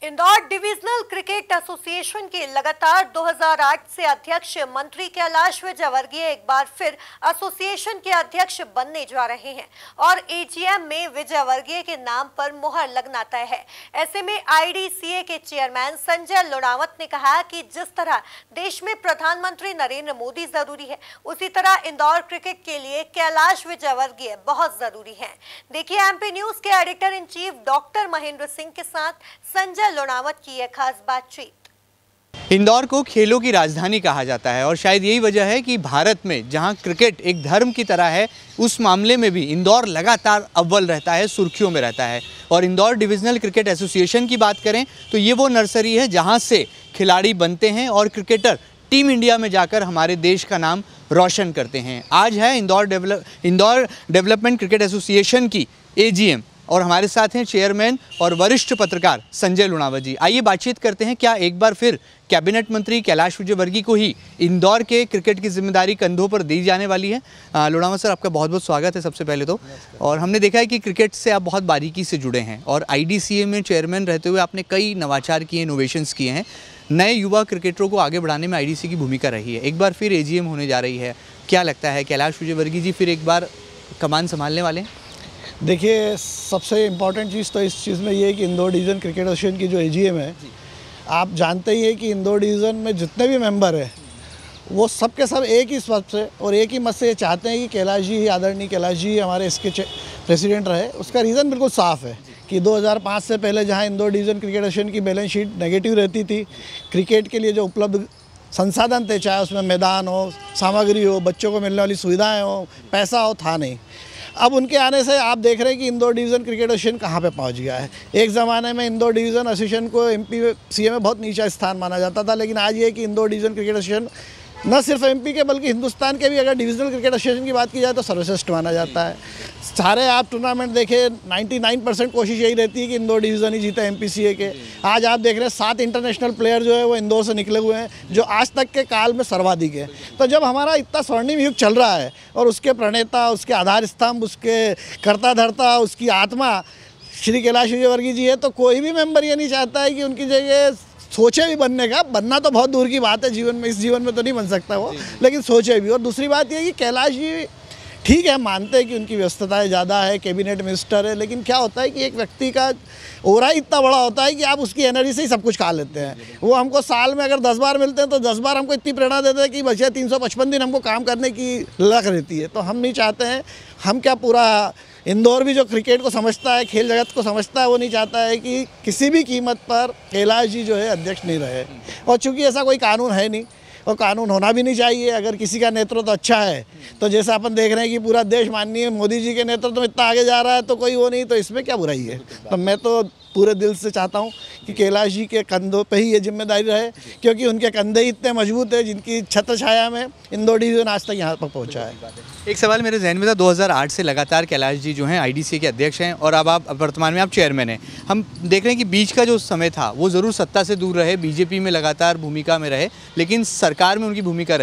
Indore divisional cricket association के लगातार 2008 से अध्यक्ष मंत्री कैलाश विजयवर्गीय एक बार फिर एसोसिएशन के अध्यक्ष बनने जा रहे हैं और एजीएम में विजयवर्गीय के नाम पर मुहर लगना तय है। ऐसे में आईडीसीए के चेयरमैन संजय लुणावत ने कहा कि जिस तरह देश में प्रधानमंत्री नरेंद्र मोदी जरूरी है, उसी तरह इंदौर क्रिकेट के लिए कैलाश विजयवर्गीय बहुत जरूरी है। देखिए एमपी न्यूज के editor in chief doctor Mahendra Singh के साथ संजय लुणावत की यह खास बातचीत। इंदौर को खेलों की राजधानी कहा जाता है और शायद यही वजह है कि भारत में जहां क्रिकेट एक धर्म की तरह है, उस मामले में भी इंदौर लगातार अव्वल रहता है, सुर्खियों में रहता है। और इंदौर डिविजनल क्रिकेट एसोसिएशन की बात करें तो ये वो नर्सरी है जहां से खिलाड़ी बनते हैं और क्रिकेटर टीम इंडिया में जाकर हमारे देश का नाम रोशन करते हैं। आज है इंदौर डेवलपमेंट क्रिकेट एसोसिएशन की एजीएम और हमारे साथ हैं चेयरमैन और वरिष्ठ पत्रकार संजय लुणावत जी। आइए बातचीत करते हैं, क्या एक बार फिर कैबिनेट मंत्री कैलाश विजयवर्गीय को ही इंदौर के क्रिकेट की जिम्मेदारी कंधों पर दी जाने वाली है। लुणावत सर, आपका बहुत बहुत स्वागत है सबसे पहले तो। और हमने देखा है कि क्रिकेट से आप बहुत बारीकी से जुड़े हैं और आईडीसीए में चेयरमैन रहते हुए आपने कई नवाचार किए, इनोवेशंस किए हैं। नए युवा क्रिकेटरों को आगे बढ़ाने में आईडीसीए की भूमिका रही है। एक बार फिर एजीएम होने जा रही है, क्या लगता है कैलाश विजयवर्गीय जी फिर एक बार कमान संभालने वाले हैं? देखिए, सबसे इम्पॉर्टेंट चीज़ तो इस चीज़ में ये है कि इंदौर डिवीज़न क्रिकेट एसोसिएशन की जो एजीएम है, आप जानते ही हैं कि इंदौर डिवीज़न में जितने भी मेंबर हैं वो सब के सब एक ही स्वर से और एक ही मत से ये चाहते हैं कि कैलाश जी, आदरणीय कैलाश जी हमारे इसके प्रेसिडेंट रहे। उसका रीज़न बिल्कुल साफ़ है कि 2005 से पहले जहाँ इंदौर डिवीज़न क्रिकेट एसोसिएशन की बैलेंस शीट नेगेटिव रहती थी, क्रिकेट के लिए जो उपलब्ध संसाधन थे, चाहे उसमें मैदान हो, सामग्री हो, बच्चों को मिलने वाली सुविधाएँ हो, पैसा हो, था नहीं। अब उनके आने से आप देख रहे हैं कि इंदौर डिवीज़न क्रिकेट एसोसिएशन कहाँ पे पहुँच गया है। एक ज़माने में इंदौर डिवीज़न एसोसिएशन को एमपी में बहुत नीचा स्थान माना जाता था, लेकिन आज ये कि इंदौर डिवीज़न क्रिकेट एसोसिएशन न सिर्फ एमपी के बल्कि हिंदुस्तान के भी अगर डिविजनल क्रिकेट एसोसिएशन की बात की जाए तो सर्वश्रेष्ठ माना जाता है। सारे आप टूर्नामेंट देखें, 99% कोशिश यही रहती है कि इंदौर डिवीज़न ही जीता एमपीसीए के। आज आप देख रहे हैं 7 इंटरनेशनल प्लेयर जो है वो इंदौर से निकले हुए हैं, जो आज तक के काल में सर्वाधिक है। तो जब हमारा इतना स्वर्णिम युग चल रहा है और उसके प्रणेता, उसके आधार स्तंभ, उसके कर्ता धर्ता, उसकी आत्मा श्री कैलाश विजयवर्गीय जी है, तो कोई भी मेंबर ये नहीं चाहता है कि उनकी जगह सोचे भी बनने का। बनना तो बहुत दूर की बात है जीवन में, इस जीवन में तो नहीं बन सकता वो, लेकिन सोचे भी। और दूसरी बात ये है कि कैलाश जी ठीक है, मानते हैं कि उनकी व्यस्तताएं ज़्यादा है, कैबिनेट मिनिस्टर है, लेकिन क्या होता है कि एक व्यक्ति का ओरा इतना बड़ा होता है कि आप उसकी एनर्जी से ही सब कुछ खा लेते हैं। वो हमको साल में अगर 10 बार मिलते हैं तो 10 बार हमको इतनी प्रेरणा देते हैं कि बचे 355 दिन हमको काम करने की लग रहती है। तो हम नहीं चाहते हैं, हम क्या पूरा इंदौर भी जो क्रिकेट को समझता है, खेल जगत को समझता है, वो नहीं चाहता है कि किसी भी कीमत पर कैलाश जी जो है अध्यक्ष नहीं रहे। और चूंकि ऐसा कोई कानून है नहीं और कानून होना भी नहीं चाहिए। अगर किसी का नेतृत्व तो अच्छा है, तो जैसा अपन देख रहे हैं कि पूरा देश माननीय मोदी जी के नेतृत्व में इतना आगे जा रहा है, तो कोई वो नहीं, तो इसमें क्या बुराई है। तो मैं तो पूरे दिल से चाहता हूँ कि कैलाश जी के कंधों पे ही ये जिम्मेदारी रहे, क्योंकि उनके कंधे ही इतने मजबूत है जिनकी छत्र छाया में इंदौर डिवीज़न आज तक यहाँ पर पहुँचा है। एक सवाल मेरे जहन में था, 2008 से लगातार कैलाश जी जो हैं आईडीसीए के अध्यक्ष हैं और अब आप वर्तमान में आप चेयरमैन हैं। हम देख रहे हैं कि बीच का जो समय था वो ज़रूर सत्ता से दूर रहे, बीजेपी में लगातार भूमिका में रहे, लेकिन सरकार में उनकी भूमिका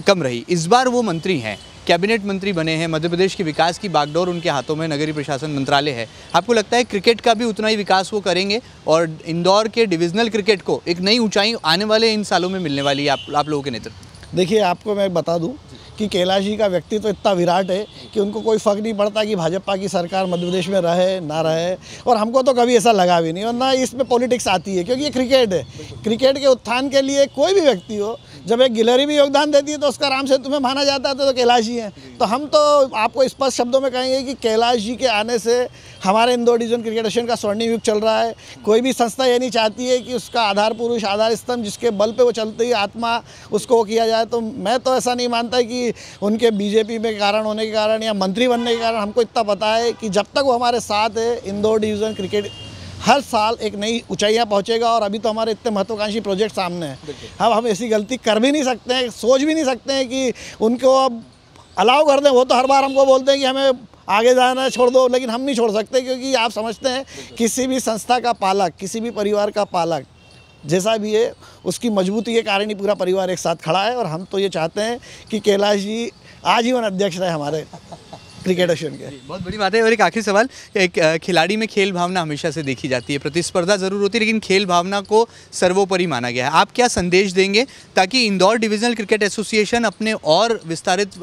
कम रही। इस बार वो मंत्री हैं, कैबिनेट मंत्री बने हैं, मध्य प्रदेश के विकास की बागडोर उनके हाथों में नगरीय प्रशासन मंत्रालय है। आपको लगता है क्रिकेट का भी उतना ही विकास वो करेंगे और इंदौर के डिविजनल क्रिकेट को एक नई ऊंचाई आने वाले इन सालों में मिलने वाली है आप लोगों के नेतृत्व? देखिए, आपको मैं बता दूं कि कैलाश जी का व्यक्तित्व इतना विराट है कि उनको कोई फ़र्क नहीं पड़ता कि भाजपा की सरकार मध्य प्रदेश में रहे ना रहे, और हमको तो कभी ऐसा लगा भी नहीं, और ना इसमें पॉलिटिक्स आती है, क्योंकि ये क्रिकेट है। क्रिकेट के उत्थान के लिए कोई भी व्यक्ति हो, जब एक गिलहरी भी योगदान देती है तो उसका राम सेतु में माना जाता है, तो कैलाश जी हैं। तो हम तो आपको स्पष्ट शब्दों में कहेंगे कि कैलाश जी के आने से हमारे इंदौर डिवीज़न क्रिकेट एसोसिएशन का स्वर्णिम युग चल रहा है। कोई भी संस्था ये नहीं चाहती है कि उसका आधार पुरुष, आधार स्तंभ, जिसके बल पे वो चलती है आत्मा, उसको किया जाए। तो मैं तो ऐसा नहीं मानता कि उनके बीजेपी में कारण होने के कारण या मंत्री बनने के कारण, हमको इतना पता है कि जब तक वो हमारे साथ है, इंदौर डिवीज़न क्रिकेट हर साल एक नई ऊंचाइयां पहुंचेगा। और अभी तो हमारे इतने महत्वाकांक्षी प्रोजेक्ट सामने हैं, हम ऐसी गलती कर भी नहीं सकते हैं, सोच भी नहीं सकते हैं कि उनको अब अलाउ कर दें। वो तो हर बार हमको बोलते हैं कि हमें आगे जाना है, छोड़ दो, लेकिन हम नहीं छोड़ सकते, क्योंकि आप समझते हैं किसी भी संस्था का पालक, किसी भी परिवार का पालक जैसा भी है, उसकी मजबूती के कारण ही पूरा परिवार एक साथ खड़ा है। और हम तो ये चाहते हैं कि कैलाश जी आजीवन अध्यक्ष रहे हमारे। क्रिकेट एसोसिएशन के। बहुत बड़ी बात है। और एक आखिरी सवाल, एक खिलाड़ी में खेल भावना हमेशा से देखी जाती है, प्रतिस्पर्धा जरूर होती है लेकिन खेल भावना को सर्वोपरि माना गया है। आप क्या संदेश देंगे ताकि इंदौर डिविजनल क्रिकेट एसोसिएशन अपने और विस्तारित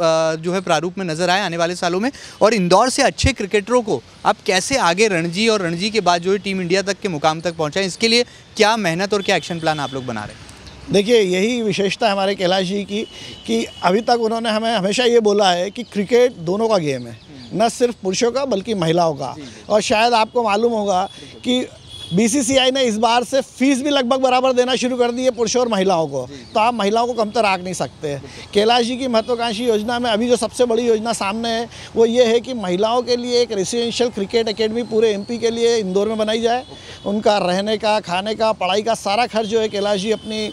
जो है प्रारूप में नजर आए आने वाले सालों में, और इंदौर से अच्छे क्रिकेटरों को आप कैसे आगे रणजी और रणजी के बाद जो है टीम इंडिया तक के मुकाम तक पहुँचाएं, इसके लिए क्या मेहनत और क्या एक्शन प्लान आप लोग बना रहे हैं? देखिए, यही विशेषता है हमारे कैलाश जी की कि अभी तक उन्होंने हमें हमेशा ये बोला है कि क्रिकेट दोनों का गेम है, न सिर्फ पुरुषों का बल्कि महिलाओं का। और शायद आपको मालूम होगा कि बीसीसीआई ने इस बार से फीस भी लगभग बराबर देना शुरू कर दी है पुरुषों और महिलाओं को, तो आप महिलाओं को कम तो रख नहीं सकते। कैलाश जी की महत्वाकांक्षी योजना में अभी जो सबसे बड़ी योजना सामने है वो ये है कि महिलाओं के लिए एक रेसिडेंशियल क्रिकेट एकेडमी पूरे एमपी के लिए इंदौर में बनाई जाए। उनका रहने का, खाने का, पढ़ाई का सारा खर्च जो है कैलाश जी अपनी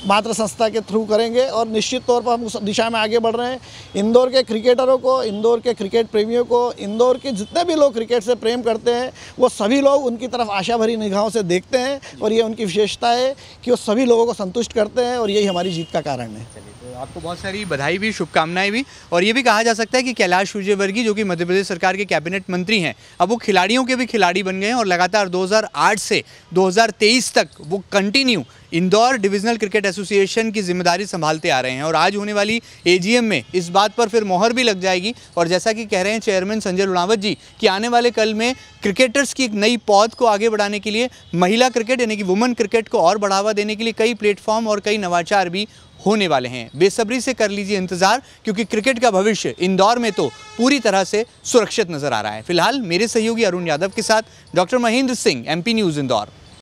मातृ संस्था के थ्रू करेंगे और निश्चित तौर पर हम उस दिशा में आगे बढ़ रहे हैं। इंदौर के क्रिकेटरों को, इंदौर के क्रिकेट प्रेमियों को, इंदौर के जितने भी लोग क्रिकेट से प्रेम करते हैं वो सभी लोग उनकी तरफ आशा भरी निगाहों से देखते हैं और ये उनकी विशेषता है कि वो सभी लोगों को संतुष्ट करते हैं और यही हमारी जीत का कारण है। तो आपको बहुत सारी बधाई भी, शुभकामनाएं भी। और ये भी कहा जा सकता है कि कैलाश विजयवर्गीय जो कि मध्य प्रदेश सरकार के कैबिनेट मंत्री हैं, अब वो खिलाड़ियों के भी खिलाड़ी बन गए हैं और लगातार 2008 से 2023 तक वो continue Indore divisional cricket association की जिम्मेदारी संभालते आ रहे हैं। और आज होने वाली एजीएम में इस बात पर फिर मोहर भी लग जाएगी। और जैसा कि कह रहे हैं चेयरमैन संजय लुणावत जी कि आने वाले कल में क्रिकेटर्स की एक नई पौध को आगे बढ़ाने के लिए महिला क्रिकेट यानी कि वुमेन क्रिकेट को और बढ़ावा देने के लिए कई प्लेटफॉर्म और कई नवाचार भी होने वाले हैं। बेसब्री से कर लीजिए इंतजार, क्योंकि क्रिकेट का भविष्य इंदौर में तो पूरी तरह से सुरक्षित नजर आ रहा है। फिलहाल मेरे सहयोगी अरुण यादव के साथ doctor Mahendra Singh, MP news Indore.